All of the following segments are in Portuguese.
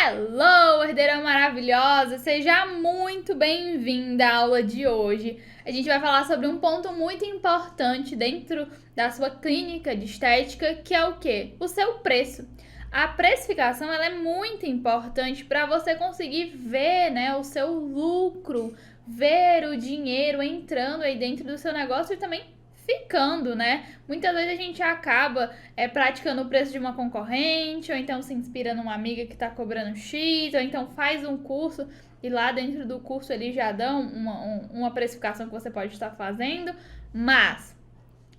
Hello, herdeira maravilhosa! Seja muito bem-vinda à aula de hoje. A gente vai falar sobre um ponto muito importante dentro da sua clínica de estética, que é o quê? O seu preço. A precificação ela é muito importante para você conseguir ver, né, o seu lucro, ver o dinheiro entrando aí dentro do seu negócio e também ficando, né? Muitas vezes a gente acaba praticando o preço de uma concorrente, ou então se inspira numa amiga que tá cobrando X, ou então faz um curso e lá dentro do curso eles já dão uma precificação que você pode estar fazendo, mas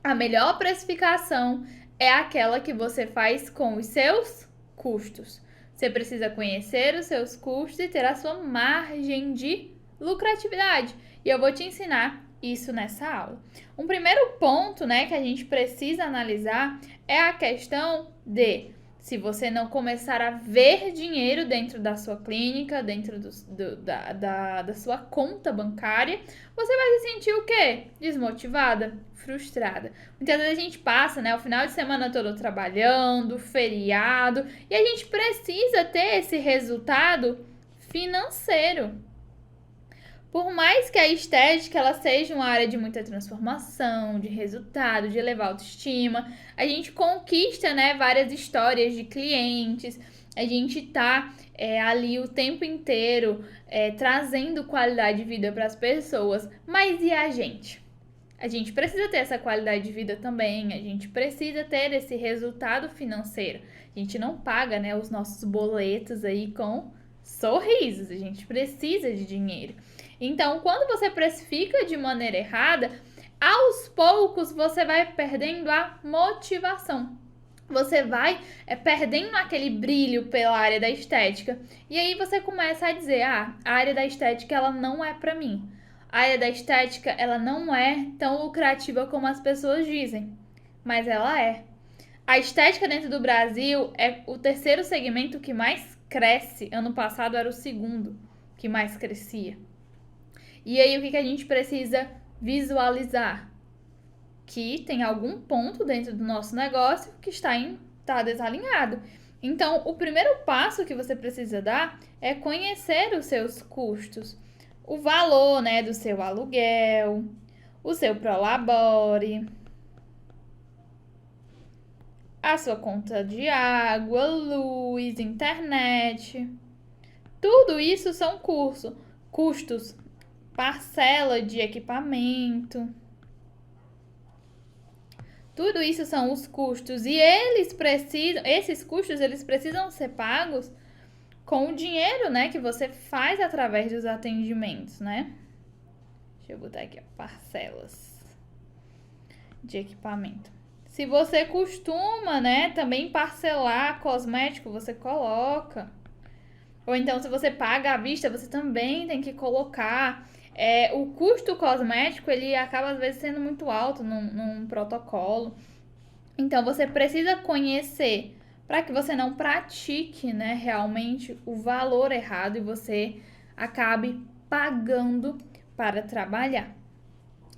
a melhor precificação é aquela que você faz com os seus custos. Você precisa conhecer os seus custos e ter a sua margem de lucratividade. E eu vou te ensinar isso nessa aula. Um primeiro ponto, né, que a gente precisa analisar é a questão de se você não começar a ver dinheiro dentro da sua clínica, dentro da sua conta bancária, você vai se sentir o quê? Desmotivada, frustrada. Muitas vezes a gente passa, né, o final de semana todo trabalhando, feriado, e a gente precisa ter esse resultado financeiro. Por mais que a estética ela seja uma área de muita transformação, de resultado, de elevar a autoestima, a gente conquista, né, várias histórias de clientes, a gente tá ali o tempo inteiro trazendo qualidade de vida para as pessoas, mas e a gente? A gente precisa ter essa qualidade de vida também, a gente precisa ter esse resultado financeiro. A gente não paga, né, os nossos boletos aí com sorrisos, a gente precisa de dinheiro. Então, quando você precifica de maneira errada, aos poucos você vai perdendo a motivação. Você vai perdendo aquele brilho pela área da estética. E aí você começa a dizer, a área da estética ela não é para mim. A área da estética ela não é tão lucrativa como as pessoas dizem. Mas ela é. A estética dentro do Brasil é o terceiro segmento que mais cresce. Ano passado era o segundo que mais crescia. E aí, o que a gente precisa visualizar? Que tem algum ponto dentro do nosso negócio que está desalinhado. Então, o primeiro passo que você precisa dar é conhecer os seus custos. O valor, né, do seu aluguel, o seu prolabore, a sua conta de água, luz, internet. Tudo isso são custos. Parcela de equipamento. Tudo isso são os custos e esses custos eles precisam ser pagos com o dinheiro, né, que você faz através dos atendimentos, né? Deixa eu botar aqui, ó, parcelas de equipamento. Se você costuma, né, também parcelar cosmético, você coloca. Ou então, se você paga à vista, você também tem que colocar. O custo cosmético, ele acaba às vezes sendo muito alto num protocolo. Então, você precisa conhecer para que você não pratique, né, realmente o valor errado e você acabe pagando para trabalhar.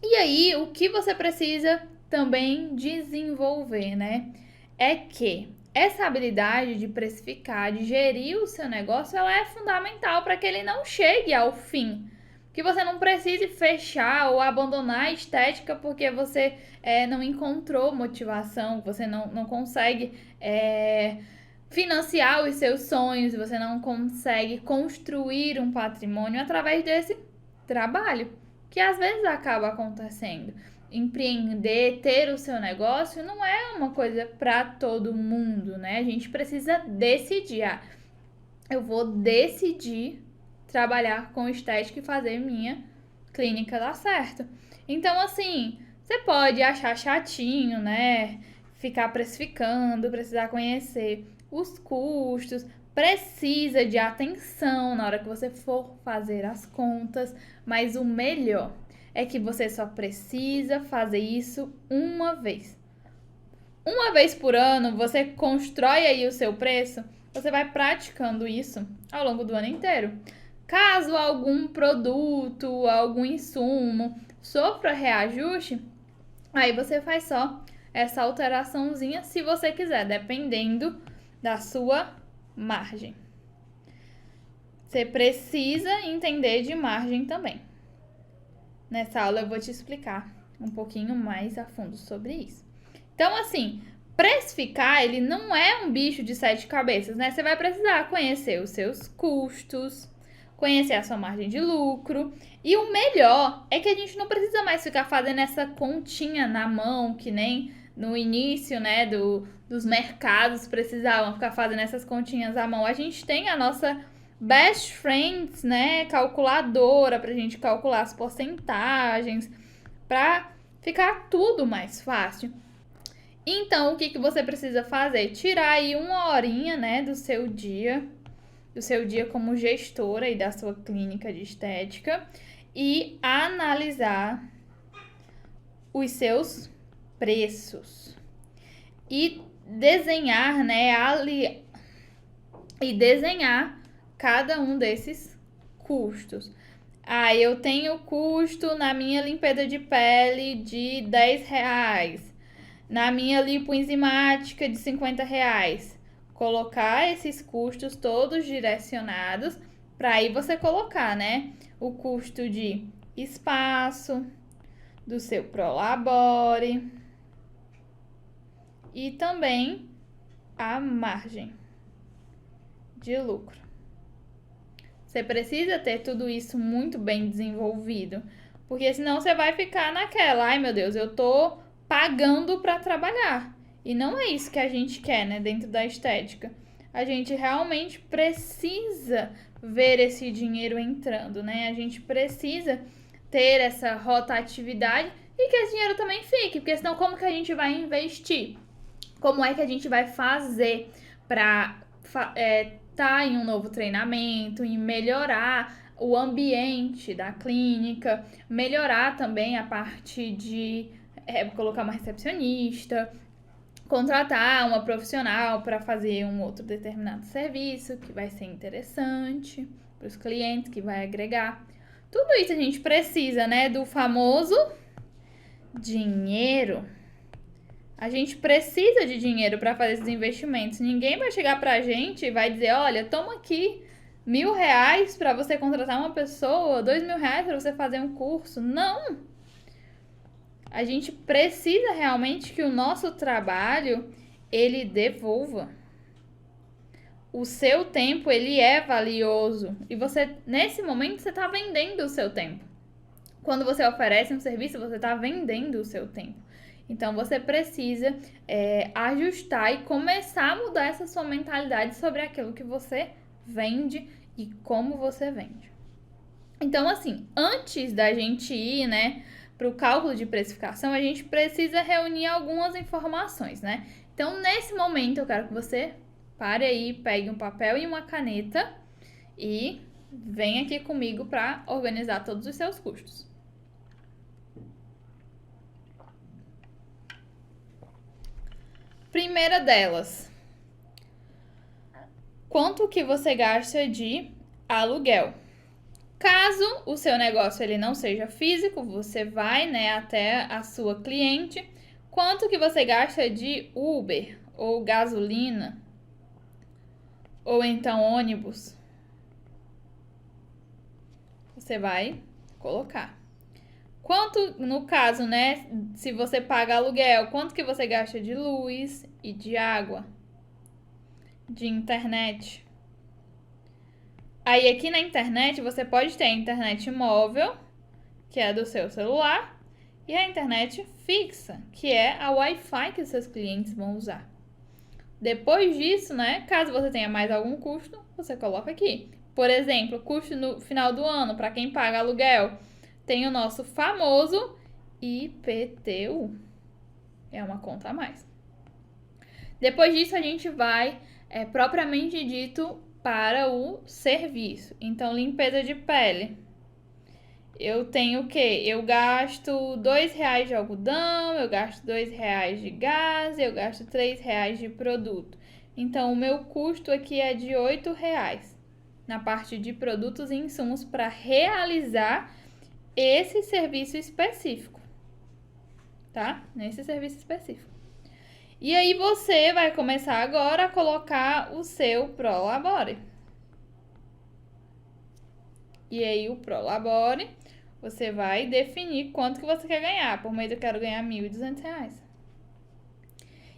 E aí, o que você precisa também desenvolver, né, é que essa habilidade de precificar, de gerir o seu negócio, ela é fundamental para que ele não chegue ao fim. Que você não precise fechar ou abandonar a estética porque você não encontrou motivação, você não consegue financiar os seus sonhos, você não consegue construir um patrimônio através desse trabalho, que às vezes acaba acontecendo. Empreender, ter o seu negócio não é uma coisa para todo mundo, né? A gente precisa decidir. Eu vou decidir trabalhar com estética e fazer minha clínica dar certo. Então, assim, você pode achar chatinho, né? Ficar precificando, precisar conhecer os custos, precisa de atenção na hora que você for fazer as contas, mas o melhor é que você só precisa fazer isso uma vez. Uma vez por ano, você constrói aí o seu preço, você vai praticando isso ao longo do ano inteiro. Caso algum produto, algum insumo sofra reajuste, aí você faz só essa alteraçãozinha se você quiser, dependendo da sua margem. Você precisa entender de margem também. Nessa aula eu vou te explicar um pouquinho mais a fundo sobre isso. Então, assim, precificar, ele não é um bicho de 7 cabeças, né? Você vai precisar conhecer os seus custos, conhecer a sua margem de lucro. E o melhor é que a gente não precisa mais ficar fazendo essa continha na mão, que nem no início, né, dos mercados precisavam ficar fazendo essas continhas à mão. A gente tem a nossa Best Friends, né, calculadora pra gente calcular as porcentagens, pra ficar tudo mais fácil. Então, o que você precisa fazer? Tirar aí uma horinha, né, do seu dia como gestora e da sua clínica de estética e analisar os seus preços e desenhar, né, desenhar cada um desses custos. Eu tenho custo na minha limpeza de pele de R$10, na minha lipoenzimática de R$50. Colocar esses custos todos direcionados para aí você colocar, né, o custo de espaço do seu Prolabore e também a margem de lucro. Você precisa ter tudo isso muito bem desenvolvido, porque senão você vai ficar naquela, ai meu Deus, eu tô pagando para trabalhar. E não é isso que a gente quer, né, dentro da estética. A gente realmente precisa ver esse dinheiro entrando, né? A gente precisa ter essa rotatividade e que esse dinheiro também fique, porque senão como que a gente vai investir? Como é que a gente vai fazer para tá em um novo treinamento, em melhorar o ambiente da clínica, melhorar também a parte de colocar uma recepcionista, contratar uma profissional para fazer um outro determinado serviço que vai ser interessante para os clientes, que vai agregar. Tudo isso a gente precisa, né, do famoso dinheiro. A gente precisa de dinheiro para fazer esses investimentos. Ninguém vai chegar pra gente e vai dizer, olha, toma aqui R$1.000 para você contratar uma pessoa, R$2.000 para você fazer um curso. Não! A gente precisa realmente que o nosso trabalho, ele devolva. O seu tempo, ele é valioso. E você, nesse momento, você está vendendo o seu tempo. Quando você oferece um serviço, você está vendendo o seu tempo. Então, você precisa ajustar e começar a mudar essa sua mentalidade sobre aquilo que você vende e como você vende. Então, assim, antes da gente ir, né, para o cálculo de precificação, a gente precisa reunir algumas informações, né? Então, nesse momento, eu quero que você pare aí, pegue um papel e uma caneta e venha aqui comigo para organizar todos os seus custos. Primeira delas, quanto que você gasta de aluguel? Caso o seu negócio ele não seja físico, você vai, né, até a sua cliente. Quanto que você gasta de Uber ou gasolina ou então ônibus? Você vai colocar. Quanto, no caso, né, se você paga aluguel, quanto que você gasta de luz e de água, de internet? Aí aqui na internet você pode ter a internet móvel, que é do seu celular, e a internet fixa, que é a Wi-Fi que os seus clientes vão usar. Depois disso, né, caso você tenha mais algum custo, você coloca aqui. Por exemplo, custo no final do ano, para quem paga aluguel, tem o nosso famoso IPTU. É uma conta a mais. Depois disso, a gente vai, propriamente dito, para o serviço. Então, limpeza de pele. Eu tenho o quê? Eu gasto R$2 de algodão, eu gasto R$2 de gás, eu gasto R$3 de produto. Então, o meu custo aqui é de R$8 na parte de produtos e insumos para realizar esse serviço específico, tá? Nesse serviço específico. E aí você vai começar agora a colocar o seu Prolabore. E aí o Prolabore, você vai definir quanto que você quer ganhar. Por mês eu quero ganhar R$1.200.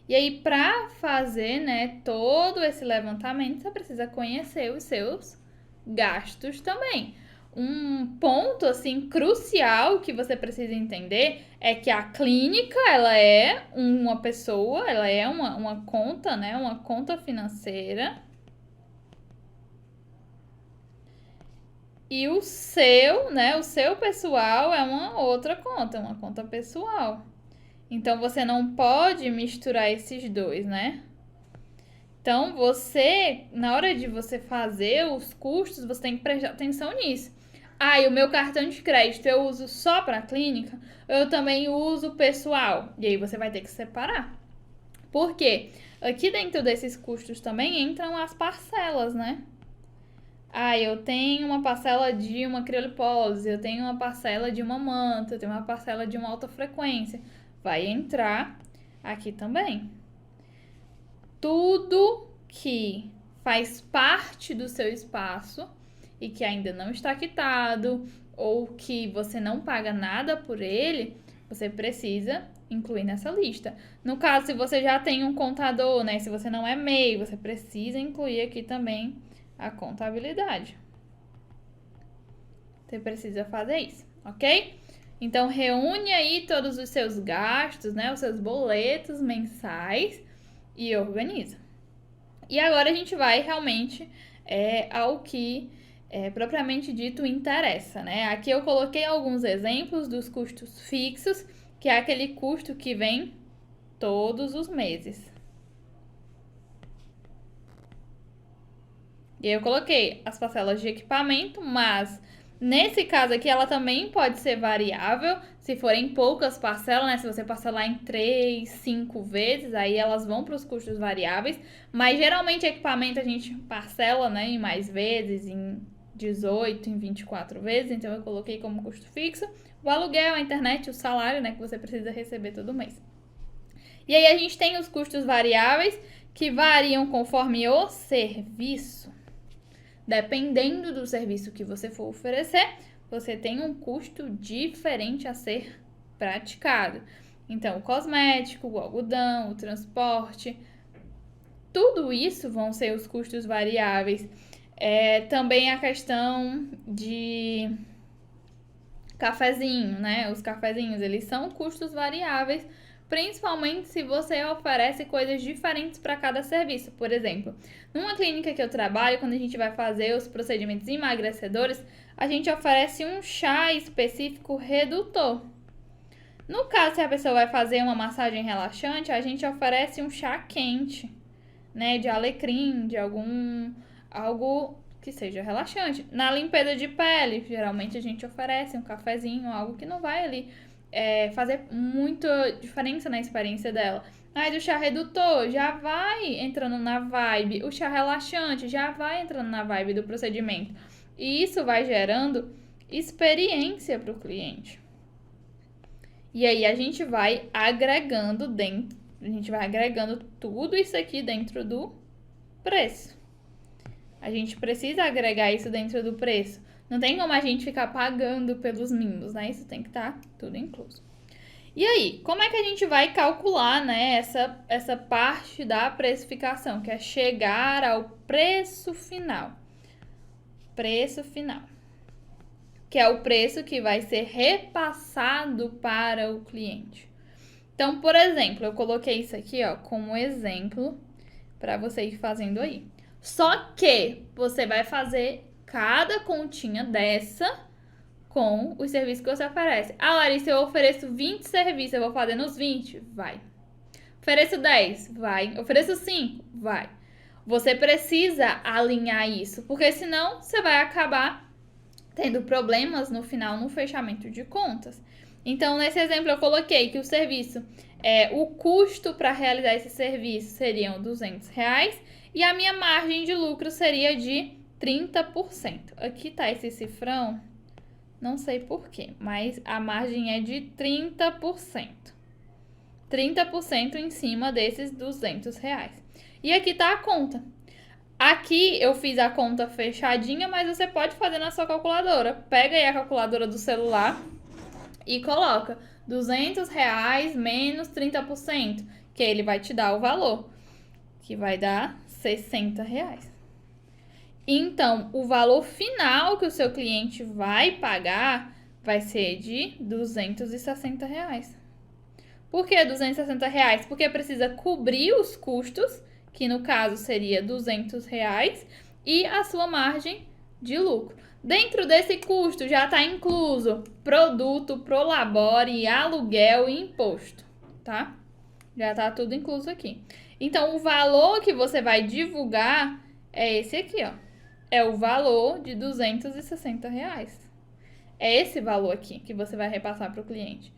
E aí, para fazer, né, todo esse levantamento, você precisa conhecer os seus gastos também. Um ponto, assim, crucial que você precisa entender é que a clínica, ela é uma pessoa, ela é uma conta, né, uma conta financeira. E o seu, né, o seu pessoal é uma outra conta, uma conta pessoal. Então, você não pode misturar esses dois, né? Então, você, na hora de você fazer os custos, você tem que prestar atenção nisso. Ah, e o meu cartão de crédito eu uso só para clínica? Eu também uso pessoal. E aí você vai ter que separar. Por quê? Aqui dentro desses custos também entram as parcelas, né? Ah, eu tenho uma parcela de uma criolipólise, eu tenho uma parcela de uma manta, eu tenho uma parcela de uma alta frequência. Vai entrar aqui também. Tudo que faz parte do seu espaço e que ainda não está quitado ou que você não paga nada por ele, você precisa incluir nessa lista. No caso, se você já tem um contador, né? Se você não é MEI, você precisa incluir aqui também a contabilidade. Você precisa fazer isso, ok? Então, reúne aí todos os seus gastos, né? Os seus boletos mensais e organiza. E agora a gente vai realmente ao que propriamente dito interessa, né? Aqui eu coloquei alguns exemplos dos custos fixos, que é aquele custo que vem todos os meses. E aí eu coloquei as parcelas de equipamento, mas nesse caso aqui ela também pode ser variável, se forem poucas parcelas, né? Se você parcelar em 3, 5 vezes, aí elas vão para os custos variáveis, mas geralmente equipamento a gente parcela, né, em mais vezes, em 18, em 24 vezes, então eu coloquei como custo fixo o aluguel, a internet, o salário, né, que você precisa receber todo mês. E aí a gente tem os custos variáveis, que variam conforme o serviço. Dependendo do serviço que você for oferecer, você tem um custo diferente a ser praticado. Então, o cosmético, o algodão, o transporte, tudo isso vão ser os custos variáveis. Também a questão de cafezinho, né? Os cafezinhos, eles são custos variáveis, principalmente se você oferece coisas diferentes para cada serviço. Por exemplo, numa clínica que eu trabalho, quando a gente vai fazer os procedimentos emagrecedores, a gente oferece um chá específico redutor. No caso, se a pessoa vai fazer uma massagem relaxante, a gente oferece um chá quente, né, de alecrim, de algo que seja relaxante. Na limpeza de pele, geralmente a gente oferece um cafezinho, algo que não vai ali fazer muita diferença na experiência dela. Mas o chá redutor já vai entrando na vibe, o chá relaxante já vai entrando na vibe do procedimento. E isso vai gerando experiência para o cliente. E aí a gente vai agregando tudo isso aqui dentro do preço. A gente precisa agregar isso dentro do preço. Não tem como a gente ficar pagando pelos mimos, né? Isso tem que estar tudo incluso. E aí, como é que a gente vai calcular, né, essa parte da precificação, que é chegar ao preço final? Preço final. Que é o preço que vai ser repassado para o cliente. Então, por exemplo, eu coloquei isso aqui, ó, como exemplo para você ir fazendo aí. Só que você vai fazer cada continha dessa com os serviços que você oferece. Ah, Larissa, eu ofereço 20 serviços, eu vou fazer nos 20? Vai. Ofereço 10? Vai. Ofereço 5? Vai. Você precisa alinhar isso, porque senão você vai acabar tendo problemas no final, no fechamento de contas. Então, nesse exemplo, eu coloquei que o serviço, o custo para realizar esse serviço seriam R$200 e a minha margem de lucro seria de 30%. Aqui tá esse cifrão, não sei porquê, mas a margem é de 30%. 30% em cima desses R$200. E aqui tá a conta. Aqui eu fiz a conta fechadinha, mas você pode fazer na sua calculadora. Pega aí a calculadora do celular e coloca R$200 menos 30%, que ele vai te dar o valor, que vai dar R$60. Então, o valor final que o seu cliente vai pagar vai ser de R$260. Por que R$260? Porque precisa cobrir os custos, que no caso seria R$200, e a sua margem de lucro. Dentro desse custo já está incluso produto, prolabore, aluguel e imposto, tá? Já está tudo incluso aqui. Então, o valor que você vai divulgar é esse aqui, ó. É o valor de R$260. É esse valor aqui que você vai repassar para o cliente.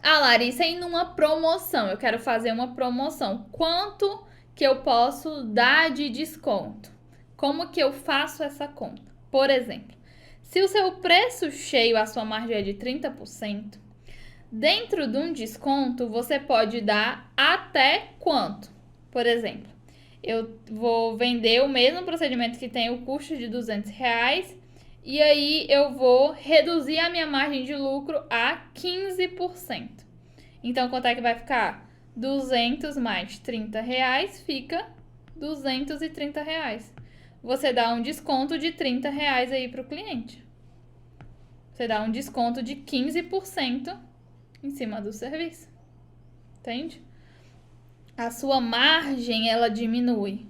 Ah, Larissa, e numa promoção? Eu quero fazer uma promoção. Quanto que eu posso dar de desconto? Como que eu faço essa conta? Por exemplo, se o seu preço cheio, a sua margem é de 30%, dentro de um desconto, você pode dar até quanto? Por exemplo, eu vou vender o mesmo procedimento que tem o custo de R$200 e aí eu vou reduzir a minha margem de lucro a 15%. Então, quanto é que vai ficar? 200 mais R$30 fica R$230. Você dá um desconto de R$30 aí para o cliente. Você dá um desconto de 15% em cima do serviço. Entende? A sua margem, ela diminui.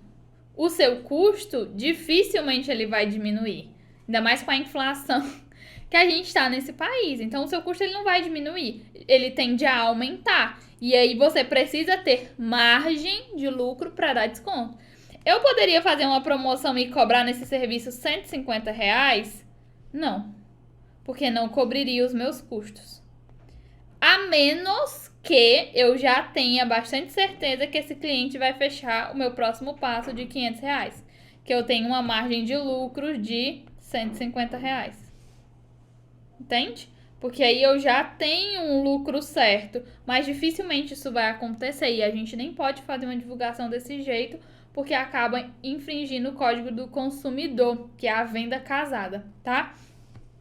O seu custo, dificilmente ele vai diminuir. Ainda mais com a inflação que a gente está nesse país. Então, o seu custo ele não vai diminuir. Ele tende a aumentar. E aí, você precisa ter margem de lucro para dar desconto. Eu poderia fazer uma promoção e cobrar nesse serviço R$150? Não. Porque não cobriria os meus custos. A menos que eu já tenha bastante certeza que esse cliente vai fechar o meu próximo passo de R$500. Que eu tenho uma margem de lucro de R$150. Entende? Porque aí eu já tenho um lucro certo, mas dificilmente isso vai acontecer e a gente nem pode fazer uma divulgação desse jeito, porque acaba infringindo o Código do Consumidor, que é a venda casada, tá?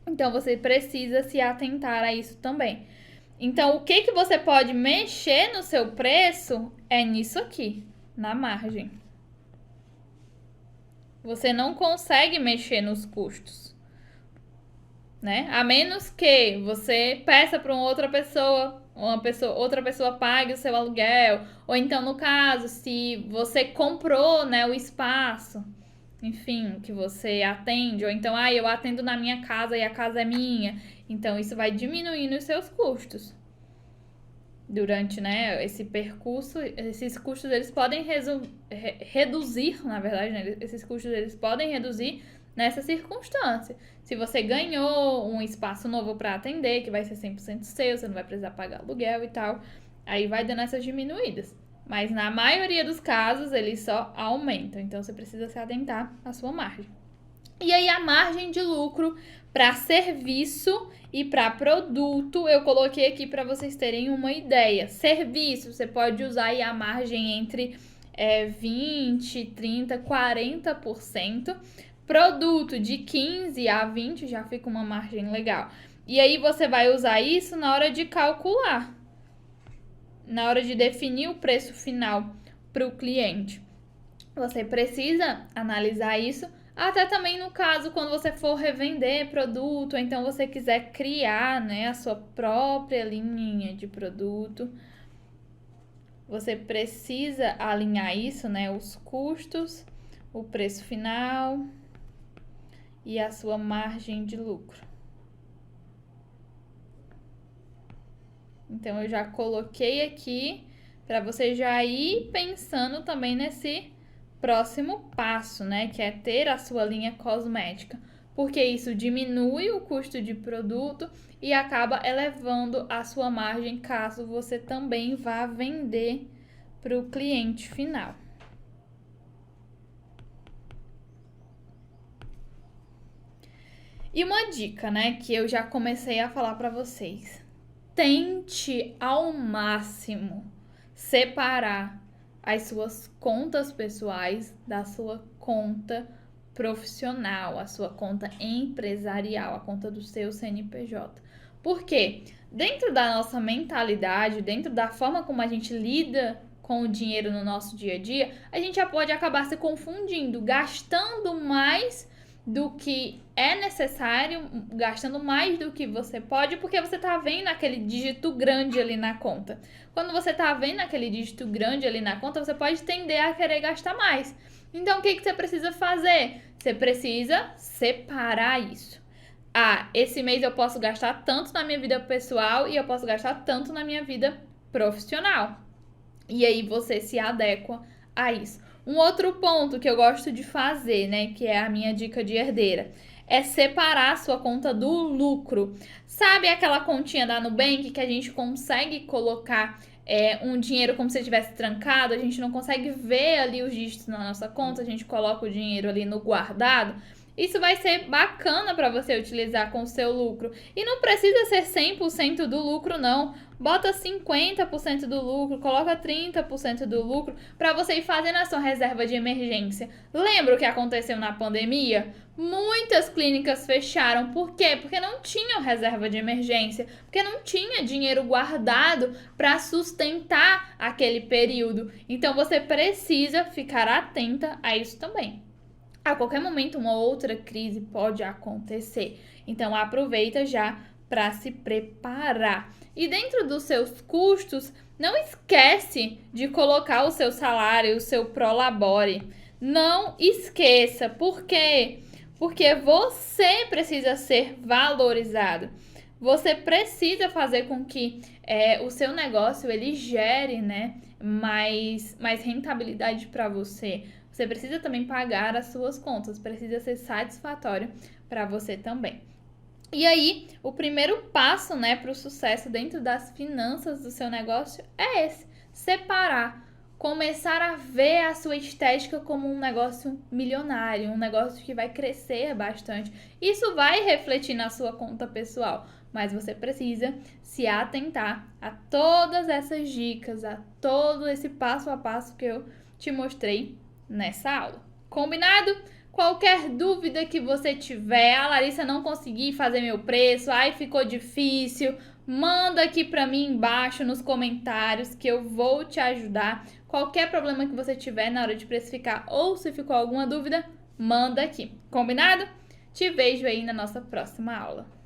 Então, você precisa se atentar a isso também. Então, o que você pode mexer no seu preço é nisso aqui, na margem. Você não consegue mexer nos custos, né? A menos que você peça para outra pessoa, outra pessoa pague o seu aluguel, ou então, no caso, se você comprou, né, o espaço, enfim, que você atende, ou então, eu atendo na minha casa e a casa é minha, então isso vai diminuindo os seus custos. Durante, né, esse percurso, esses custos eles podem reduzir, na verdade, né, esses custos eles podem reduzir nessa circunstância. Se você ganhou um espaço novo para atender, que vai ser 100% seu, você não vai precisar pagar aluguel e tal, aí vai dando essas diminuídas. Mas na maioria dos casos, eles só aumentam. Então, você precisa se atentar à sua margem. E aí, a margem de lucro para serviço e para produto, eu coloquei aqui para vocês terem uma ideia. Serviço, você pode usar aí a margem entre 20%, 30%, 40%. Produto de 15% a 20% já fica uma margem legal. E aí, você vai usar isso na hora de calcular. Na hora de definir o preço final para o cliente. Você precisa analisar isso, até também no caso quando você for revender produto, ou então você quiser criar, né, a sua própria linha de produto. Você precisa alinhar isso, né, os custos, o preço final e a sua margem de lucro. Então, eu já coloquei aqui para você já ir pensando também nesse próximo passo, né? Que é ter a sua linha cosmética. Porque isso diminui o custo de produto e acaba elevando a sua margem caso você também vá vender para o cliente final. E uma dica, né? Que eu já comecei a falar para vocês. Tente ao máximo separar as suas contas pessoais da sua conta profissional, a sua conta empresarial, a conta do seu CNPJ. Por quê? Dentro da nossa mentalidade, dentro da forma como a gente lida com o dinheiro no nosso dia a dia, a gente já pode acabar se confundindo, gastando mais do que é necessário, gastando mais do que você pode, porque você tá vendo aquele dígito grande ali na conta. Quando você tá vendo aquele dígito grande ali na conta, você pode tender a querer gastar mais. Então, o que você precisa fazer? Você precisa separar isso. Esse mês eu posso gastar tanto na minha vida pessoal e eu posso gastar tanto na minha vida profissional. E aí você se adequa a isso. Um outro ponto que eu gosto de fazer, né, que é a minha dica de herdeira, é separar a sua conta do lucro. Sabe aquela continha da Nubank que a gente consegue colocar um dinheiro como se estivesse trancado, a gente não consegue ver ali os dígitos na nossa conta, a gente coloca o dinheiro ali no guardado? Isso vai ser bacana para você utilizar com o seu lucro. E não precisa ser 100% do lucro, não. Bota 50% do lucro, coloca 30% do lucro para você ir fazendo a sua reserva de emergência. Lembra o que aconteceu na pandemia? Muitas clínicas fecharam. Por quê? Porque não tinham reserva de emergência, porque não tinha dinheiro guardado para sustentar aquele período. Então você precisa ficar atenta a isso também. A qualquer momento uma outra crise pode acontecer. Então aproveita já para se preparar. E dentro dos seus custos, não esquece de colocar o seu salário, o seu prolabore. Não esqueça. Por quê? Porque você precisa ser valorizado. Você precisa fazer com que o seu negócio ele gere, né, mais rentabilidade para você. Você precisa também pagar as suas contas, precisa ser satisfatório para você também. E aí, o primeiro passo, né, para o sucesso dentro das finanças do seu negócio é esse: separar, começar a ver a sua estética como um negócio milionário, um negócio que vai crescer bastante. Isso vai refletir na sua conta pessoal, mas você precisa se atentar a todas essas dicas, a todo esse passo a passo que eu te mostrei nessa aula. Combinado? Qualquer dúvida que você tiver, Larissa, não consegui fazer meu preço, ficou difícil, manda aqui para mim embaixo nos comentários que eu vou te ajudar. Qualquer problema que você tiver na hora de precificar ou se ficou alguma dúvida, manda aqui. Combinado? Te vejo aí na nossa próxima aula.